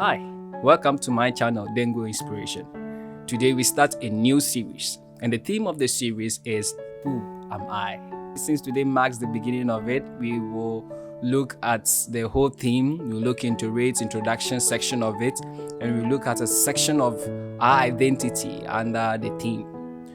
Hi, welcome to my channel, Dengo Inspiration. Today we start a new series, and the theme of the series is Who Am I? Since today marks the beginning of it, we will look at the whole theme. We'll look into its introduction section of it, and we'll look at a section of our identity under the theme.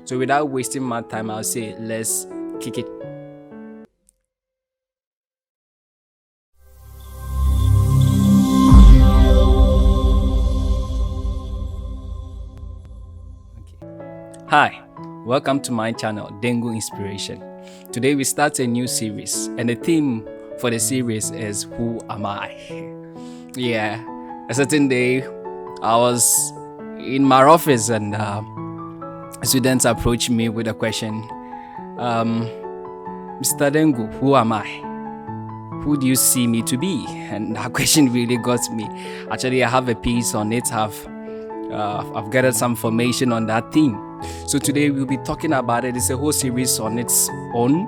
So without wasting my time, I'll say let's kick it. Hi, welcome to my channel, Dengo Inspiration. Today we start a new series, and the theme for the series is Who Am I? Yeah, a certain day I was in my office and students approached me with a question, Mr. Dengo, who am I? Who do you see me to be? And that question really got me. Actually, I have a piece on it. I've gathered some information on that theme. So today we'll be talking about it. It's a whole series on its own.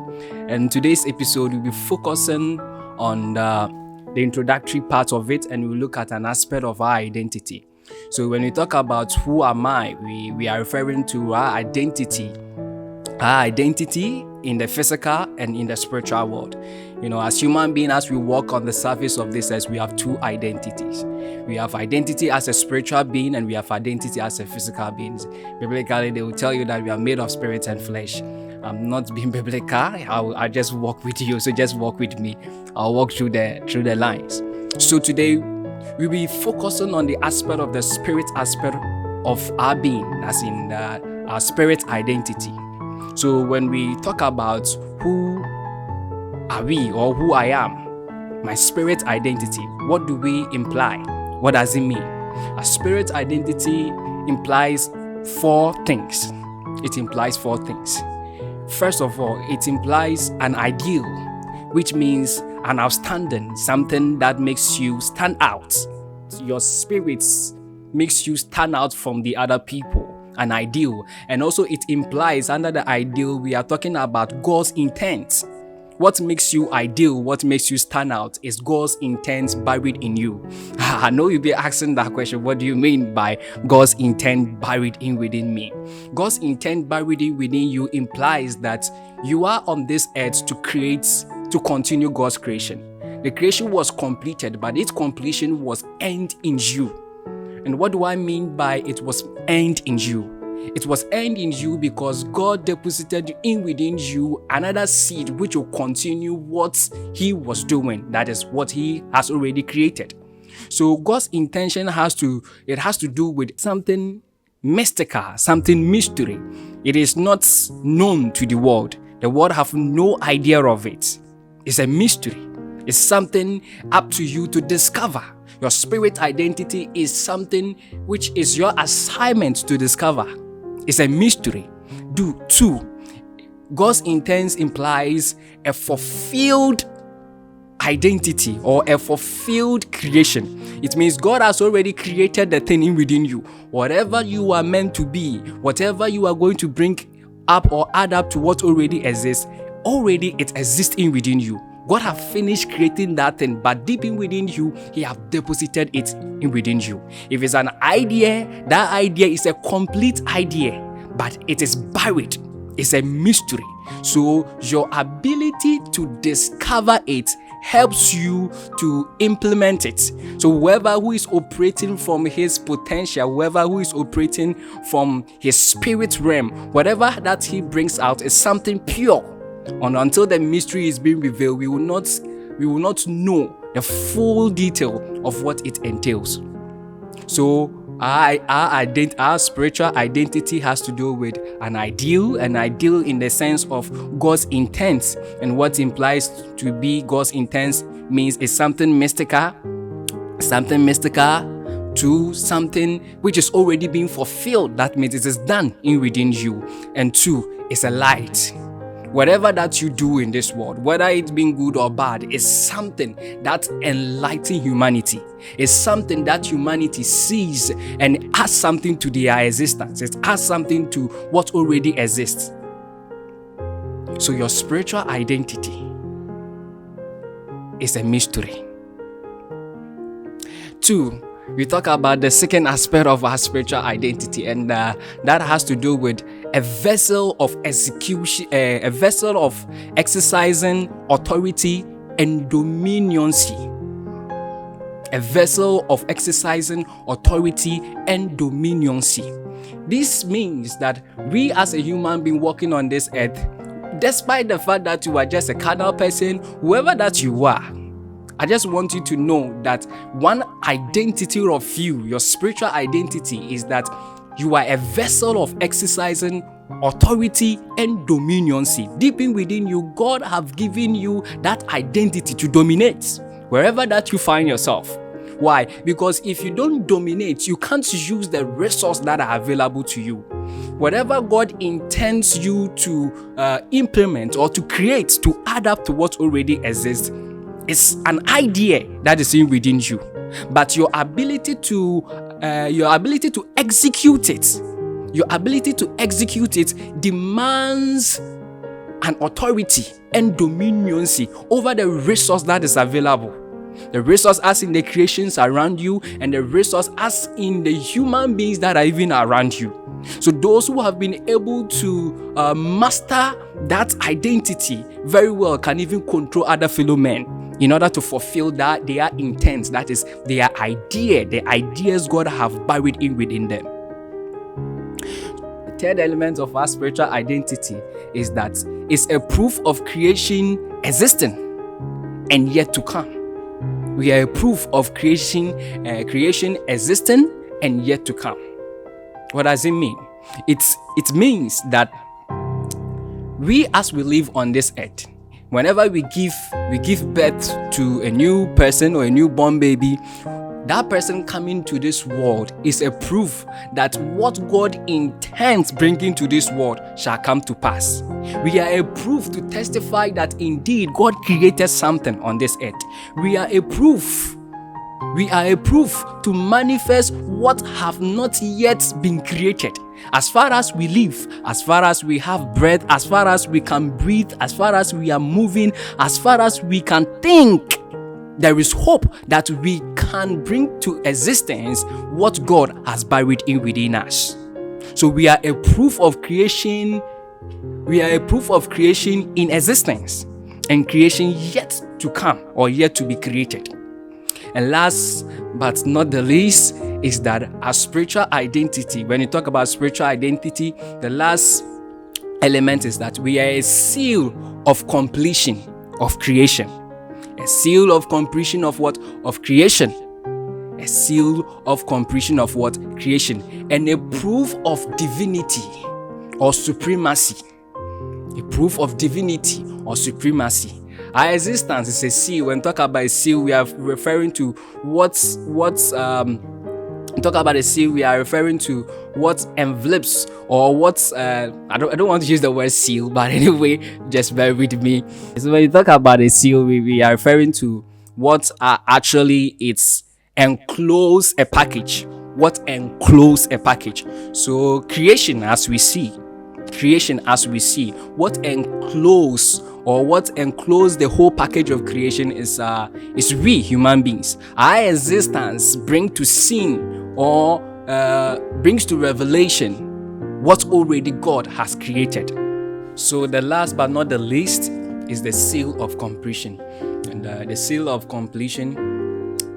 And today's episode will be focusing on the introductory part of it, and we'll look at an aspect of our identity. So when we talk about who am I, we are referring to our identity. Our identity in the physical and in the spiritual world. You know, as human beings, as we walk on the surface of this earth, we have two identities. We have identity as a spiritual being, and we have identity as a physical being. Biblically, they will tell you that we are made of spirit and flesh. I'm not being biblical. I just walk with you, so just walk with me. I'll walk through the lines. So today, we'll be focusing on the aspect of the spirit aspect of our being, as in our spirit identity. So when we talk about who are we or who I am, my spirit identity, what do we imply? What does it mean? A spirit identity implies four things. It implies four things. First of all, it implies an ideal, which means an outstanding, something that makes you stand out. Your spirit makes you stand out from the other people. An ideal. And also it implies under the ideal we are talking about God's intent. What makes you ideal, what makes you stand out is God's intent buried in you. I know you'll be asking that question, what do you mean by God's intent buried in within me? God's intent buried in within you implies that you are on this earth to continue God's creation. The creation was completed, but its completion was end in you. And what do I mean by it was end in you? It was end in you because God deposited in within you another seed which will continue what He was doing. That is what He has already created. So God's intention has to do with something mystical, something mystery. It is not known to the world. The world have no idea of it. It's a mystery. It's something up to you to discover. Your spirit identity is something which is your assignment to discover. It's a mystery. Two, God's intent implies a fulfilled identity or a fulfilled creation. It means God has already created the thing in within you. Whatever you are meant to be, whatever you are going to bring up or add up to what already exists, already it exists in within you. God have finished creating that thing, but deep in within you, He have deposited it in within you. If it's an idea, that idea is a complete idea, but it is buried. It's a mystery. So your ability to discover it helps you to implement it. So whoever who is operating from his potential, whoever who is operating from his spirit realm, whatever that he brings out is something pure. And until the mystery is being revealed, we will not know the full detail of what it entails. So our spiritual identity has to do with an ideal in the sense of God's intent, and what implies to be God's intent means it's something mystical to something which is already being fulfilled. That means it is done in within you. And two, it's a light. Whatever that you do in this world, whether it's being good or bad, is something that enlightens humanity. It's something that humanity sees and adds something to their existence. It adds something to what already exists. So your spiritual identity is a mystery. Two, we talk about the second aspect of our spiritual identity, and that has to do with a vessel of execution, a vessel of exercising authority and dominioncy. A vessel of exercising authority and dominioncy. This means that we as a human being walking on this earth, despite the fact that you are just a carnal person, whoever that you are, I just want you to know that one identity of you, your spiritual identity, is that you are a vessel of exercising authority and dominioncy. Deep in within you, God have given you that identity to dominate wherever that you find yourself. Why? Because if you don't dominate, you can't use the resources that are available to you. Whatever God intends you to implement or to create, to add up to what already exists, is an idea that is in within you. But your ability to execute it, demands an authority and dominioncy over the resource that is available. The resource as in the creations around you, and the resource as in the human beings that are even around you. So those who have been able to master that identity very well can even control other fellow men in order to fulfill that their intent, that is their idea, the ideas God have buried in within them. The third element of our spiritual identity is that it's a proof of creation existing and yet to come. We are a proof of creation existing and yet to come. What does it mean? It means that we, as we live on this earth, whenever we give birth to a new person or a newborn baby, that person coming to this world is a proof that what God intends bringing to this world shall come to pass. We are a proof to testify that indeed God created something on this earth. We are a proof to manifest what have not yet been created. As far as we live, as far as we have breath, as far as we can breathe, as far as we are moving, as far as we can think, there is hope that we can bring to existence what God has buried in within us. So we are a proof of creation. We are a proof of creation in existence and creation yet to come or yet to be created. And last but not the least is that our spiritual identity. When you talk about spiritual identity, the last element is that we are a seal of completion of creation. A seal of completion of what? Of creation. A seal of completion of what? Creation. And a proof of divinity or supremacy. A proof of divinity or supremacy. Our existence is a seal. When we talk about a seal, we are referring to talk about a seal, we are referring to what envelopes or what I don't want to use the word seal, but anyway, just bear with me. So when you talk about a seal, we are referring to what actually it's enclose a package. What enclose a package? So creation as we see, what enclose or what enclose the whole package of creation is we human beings. Our existence brings to sin or brings to revelation what already God has created. So the last but not the least is the seal of completion. And the seal of completion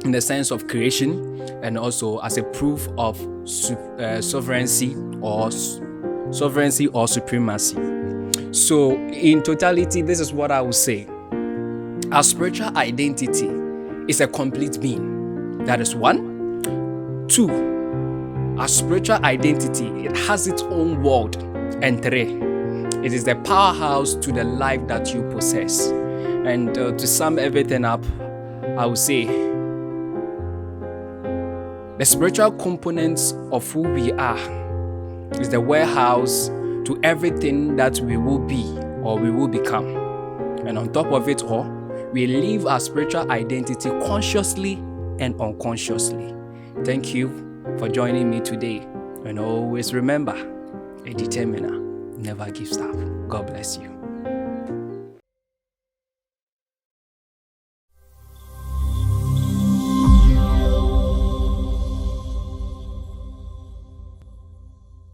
in the sense of creation and also as a proof of sovereignty or supremacy. So in totality, this is what I would say. Our spiritual identity is a complete being. That is one. Two, our spiritual identity, it has its own world. And three, it is the powerhouse to the life that you possess. And to sum everything up, I would say the spiritual components of who we are is the warehouse to everything that we will be or we will become. And on top of it all, we live our spiritual identity consciously and unconsciously. Thank you for joining me today. And always remember, a determiner never gives up. God bless you.